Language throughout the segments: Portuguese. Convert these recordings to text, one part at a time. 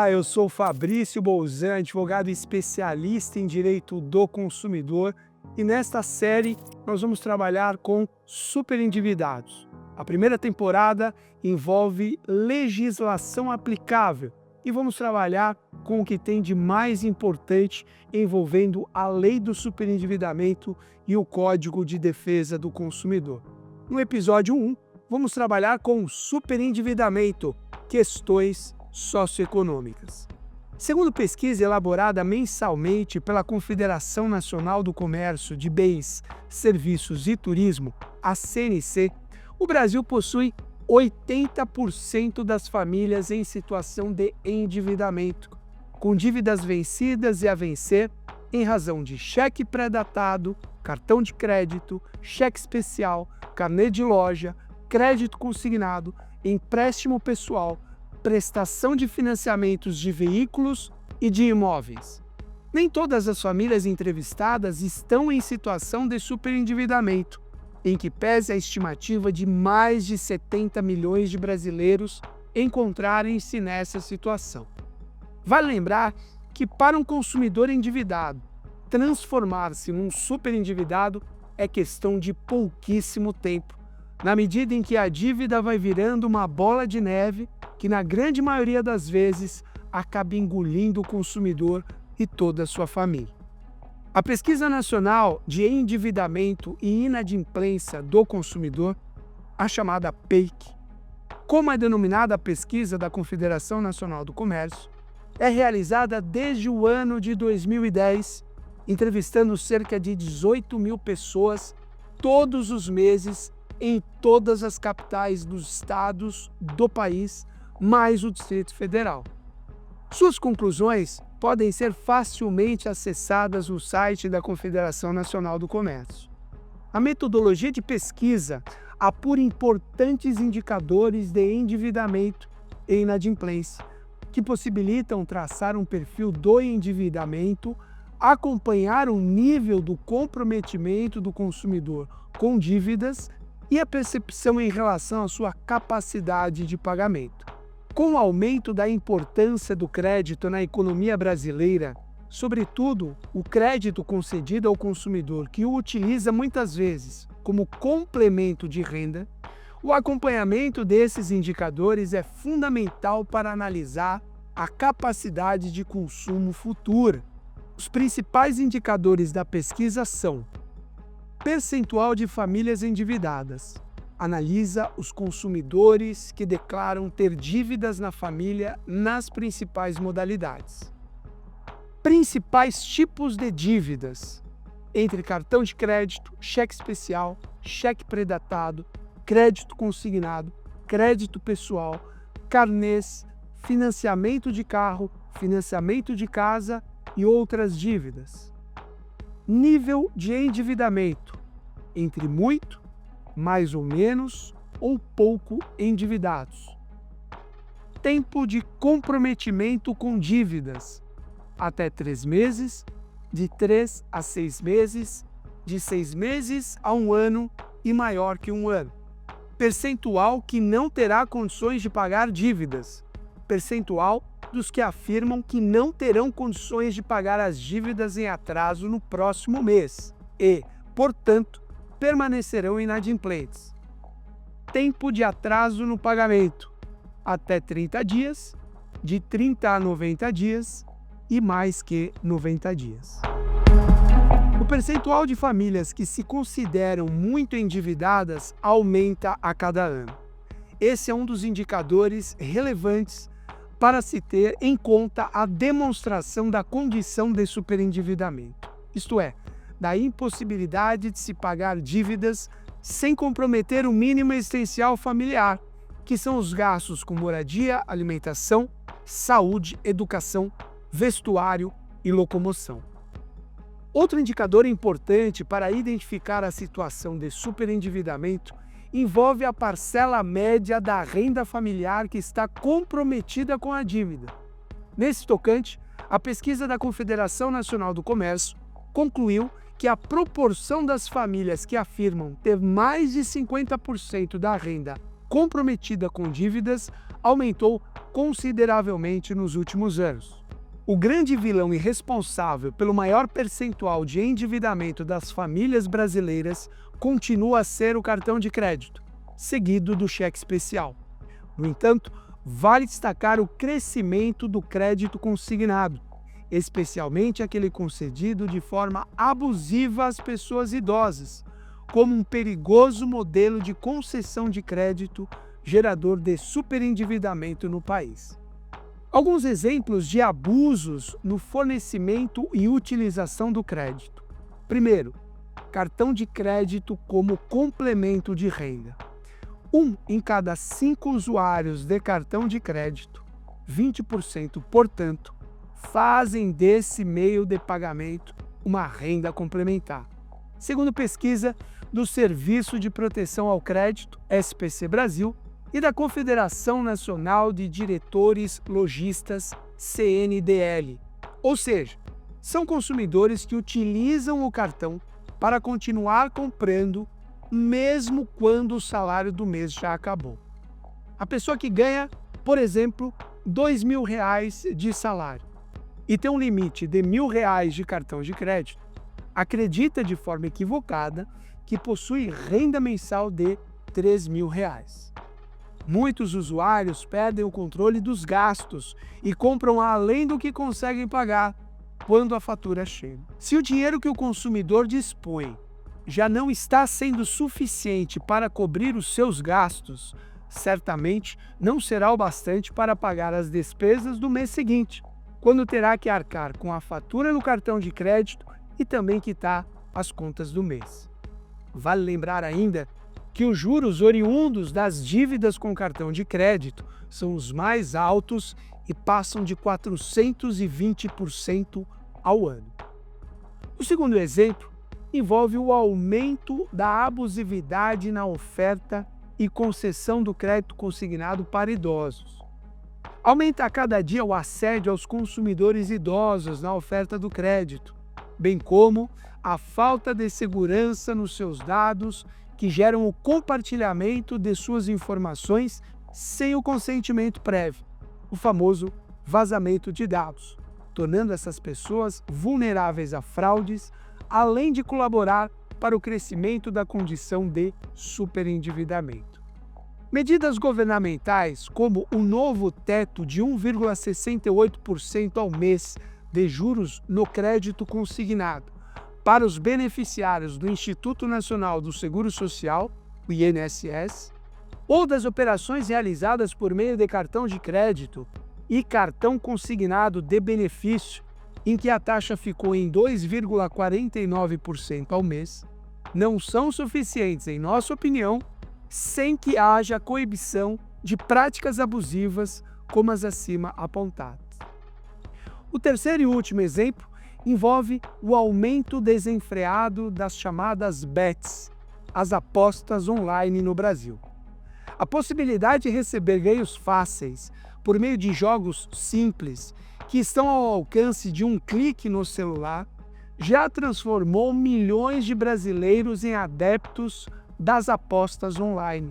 Olá, eu sou Fabrício Bolzan, advogado especialista em direito do consumidor, e nesta série nós vamos trabalhar com superendividados. A primeira temporada envolve legislação aplicável e vamos trabalhar com o que tem de mais importante envolvendo a lei do superendividamento e o Código de Defesa do Consumidor. No episódio 1, vamos trabalhar com o superendividamento, questões socioeconômicas. Segundo pesquisa elaborada mensalmente pela Confederação Nacional do Comércio de Bens, Serviços e Turismo, a CNC, o Brasil possui 80% das famílias em situação de endividamento, com dívidas vencidas e a vencer em razão de cheque pré-datado, cartão de crédito, cheque especial, carnê de loja, crédito consignado, empréstimo pessoal, prestação de financiamentos de veículos e de imóveis. Nem todas as famílias entrevistadas estão em situação de superendividamento, em que pese a estimativa de mais de 70 milhões de brasileiros encontrarem-se nessa situação. Vale lembrar que para um consumidor endividado, transformar-se num superendividado é questão de pouquíssimo tempo, na medida em que a dívida vai virando uma bola de neve que, na grande maioria das vezes, acaba engolindo o consumidor e toda a sua família. A Pesquisa Nacional de Endividamento e Inadimplência do Consumidor, a chamada PEIC, como é denominada a pesquisa da Confederação Nacional do Comércio, é realizada desde o ano de 2010, entrevistando cerca de 18 mil pessoas todos os meses em todas as capitais dos estados do país, mais o Distrito Federal. Suas conclusões podem ser facilmente acessadas no site da Confederação Nacional do Comércio. A metodologia de pesquisa apura importantes indicadores de endividamento e inadimplência, que possibilitam traçar um perfil do endividamento, acompanhar o nível do comprometimento do consumidor com dívidas e a percepção em relação à sua capacidade de pagamento. Com o aumento da importância do crédito na economia brasileira, sobretudo o crédito concedido ao consumidor que o utiliza muitas vezes como complemento de renda, o acompanhamento desses indicadores é fundamental para analisar a capacidade de consumo futura. Os principais indicadores da pesquisa são: percentual de famílias endividadas. Analisa os consumidores que declaram ter dívidas na família nas principais modalidades. Principais tipos de dívidas: entre cartão de crédito, cheque especial, cheque pré-datado, crédito consignado, crédito pessoal, carnês, financiamento de carro, financiamento de casa e outras dívidas. Nível de endividamento: entre muito, mais ou menos ou pouco endividados. Tempo de comprometimento com dívidas: até 3 meses, de 3 a 6 meses, de 6 meses a 1 ano e maior que 1 ano. Percentual que não terá condições de pagar dívidas: percentual dos que afirmam que não terão condições de pagar as dívidas em atraso no próximo mês e, portanto, permanecerão inadimplentes. Tempo de atraso no pagamento: até 30 dias, de 30 a 90 dias e mais que 90 dias. O percentual de famílias que se consideram muito endividadas aumenta a cada ano. Esse é um dos indicadores relevantes para se ter em conta a demonstração da condição de superendividamento, isto é, da impossibilidade de se pagar dívidas sem comprometer o mínimo existencial familiar, que são os gastos com moradia, alimentação, saúde, educação, vestuário e locomoção. Outro indicador importante para identificar a situação de superendividamento envolve a parcela média da renda familiar que está comprometida com a dívida. Nesse tocante, a pesquisa da Confederação Nacional do Comércio concluiu que a proporção das famílias que afirmam ter mais de 50% da renda comprometida com dívidas aumentou consideravelmente nos últimos anos. O grande vilão e responsável pelo maior percentual de endividamento das famílias brasileiras continua a ser o cartão de crédito, seguido do cheque especial. No entanto, vale destacar o crescimento do crédito consignado, especialmente aquele concedido de forma abusiva às pessoas idosas, como um perigoso modelo de concessão de crédito gerador de superendividamento no país. Alguns exemplos de abusos no fornecimento e utilização do crédito. Primeiro, cartão de crédito como complemento de renda. 1 em cada 5 usuários de cartão de crédito, 20%, portanto, fazem desse meio de pagamento uma renda complementar. Segundo pesquisa do Serviço de Proteção ao Crédito, SPC Brasil, e da Confederação Nacional de Diretores Lojistas, CNDL. Ou seja, são consumidores que utilizam o cartão para continuar comprando mesmo quando o salário do mês já acabou. A pessoa que ganha, por exemplo, R$ 2.000 de salário e tem um limite de R$ 1.000 de cartão de crédito, acredita de forma equivocada que possui renda mensal de R$ 3.000. Muitos usuários perdem o controle dos gastos e compram além do que conseguem pagar quando a fatura chega. Se o dinheiro que o consumidor dispõe já não está sendo suficiente para cobrir os seus gastos, certamente não será o bastante para pagar as despesas do mês seguinte, quando terá que arcar com a fatura no cartão de crédito e também quitar as contas do mês. Vale lembrar ainda que os juros oriundos das dívidas com cartão de crédito são os mais altos e passam de 420% ao ano. O segundo exemplo envolve o aumento da abusividade na oferta e concessão do crédito consignado para idosos. Aumenta a cada dia o assédio aos consumidores idosos na oferta do crédito, bem como a falta de segurança nos seus dados que geram o compartilhamento de suas informações sem o consentimento prévio, o famoso vazamento de dados, tornando essas pessoas vulneráveis a fraudes, além de colaborar para o crescimento da condição de superendividamento. Medidas governamentais, como o novo teto de 1,68% ao mês de juros no crédito consignado, para os beneficiários do Instituto Nacional do Seguro Social, o INSS, ou das operações realizadas por meio de cartão de crédito e cartão consignado de benefício, em que a taxa ficou em 2,49% ao mês, não são suficientes, em nossa opinião, sem que haja coibição de práticas abusivas como as acima apontadas. O terceiro e último exemplo envolve o aumento desenfreado das chamadas bets, as apostas online no Brasil. A possibilidade de receber ganhos fáceis por meio de jogos simples, que estão ao alcance de um clique no celular, já transformou milhões de brasileiros em adeptos das apostas online,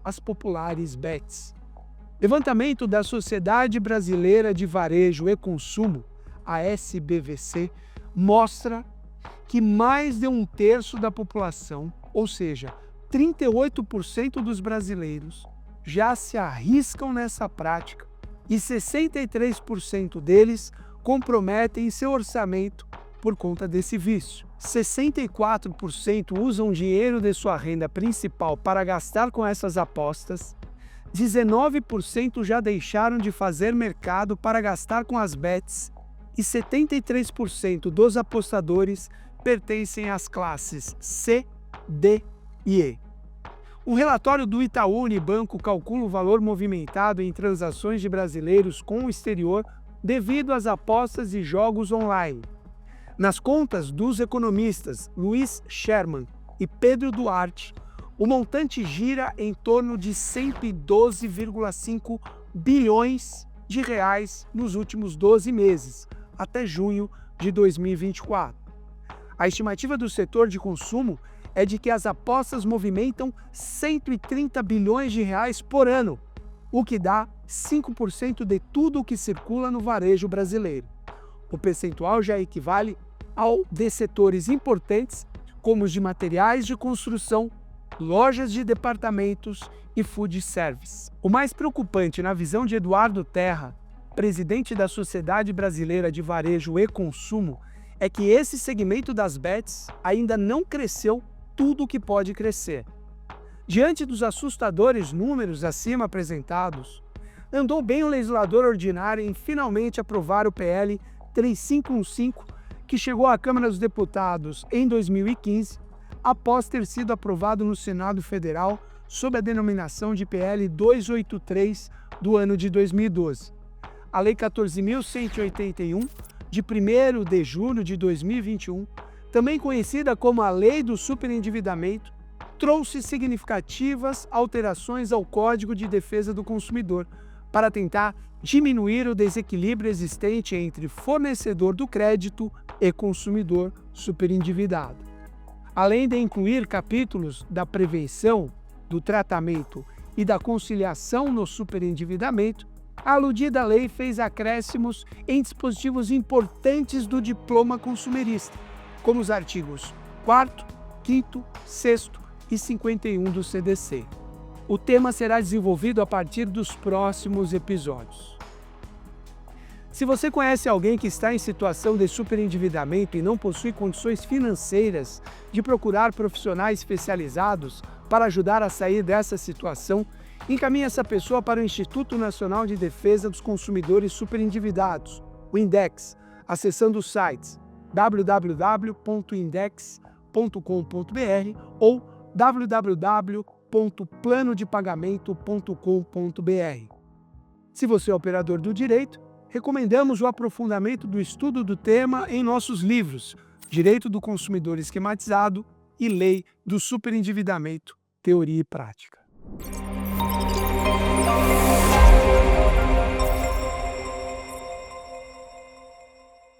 as populares bets. Levantamento da Sociedade Brasileira de Varejo e Consumo, a SBVC, mostra que mais de 1/3 da população, ou seja, 38% dos brasileiros, já se arriscam nessa prática e 63% deles comprometem seu orçamento por conta desse vício. 64% usam dinheiro de sua renda principal para gastar com essas apostas, 19% já deixaram de fazer mercado para gastar com as bets e 73% dos apostadores pertencem às classes C, D e E. Um relatório do Itaú Unibanco calcula o valor movimentado em transações de brasileiros com o exterior devido às apostas e jogos online. Nas contas dos economistas Luiz Sherman e Pedro Duarte, o montante gira em torno de 112,5 bilhões de reais nos últimos 12 meses, até junho de 2024. A estimativa do setor de consumo é de que as apostas movimentam 130 bilhões de reais por ano, o que dá 5% de tudo o que circula no varejo brasileiro. O percentual já equivale ao de setores importantes, como os de materiais de construção, lojas de departamentos e food service. O mais preocupante, na visão de Eduardo Terra, presidente da Sociedade Brasileira de Varejo e Consumo, é que esse segmento das bets ainda não cresceu tudo o que pode crescer. Diante dos assustadores números acima apresentados, andou bem o legislador ordinário em finalmente aprovar o PL 3515, que chegou à Câmara dos Deputados em 2015, após ter sido aprovado no Senado Federal sob a denominação de PL 283 do ano de 2012. A Lei 14.181, de 1º de julho de 2021, também conhecida como a Lei do Superendividamento, trouxe significativas alterações ao Código de Defesa do Consumidor para tentar diminuir o desequilíbrio existente entre fornecedor do crédito e consumidor superendividado. Além de incluir capítulos da prevenção, do tratamento e da conciliação no superendividamento, a aludida lei fez acréscimos em dispositivos importantes do diploma consumerista, como os artigos 4º, 5º, 6º e 51 do CDC. O tema será desenvolvido a partir dos próximos episódios. Se você conhece alguém que está em situação de superendividamento e não possui condições financeiras de procurar profissionais especializados para ajudar a sair dessa situação, encaminhe essa pessoa para o Instituto Nacional de Defesa dos Consumidores Superendividados, o INDEX, acessando os sites www.index.com.br ou www.planodepagamento.com.br. Se você é operador do direito, recomendamos o aprofundamento do estudo do tema em nossos livros Direito do Consumidor Esquematizado e Lei do Superendividamento, Teoria e Prática.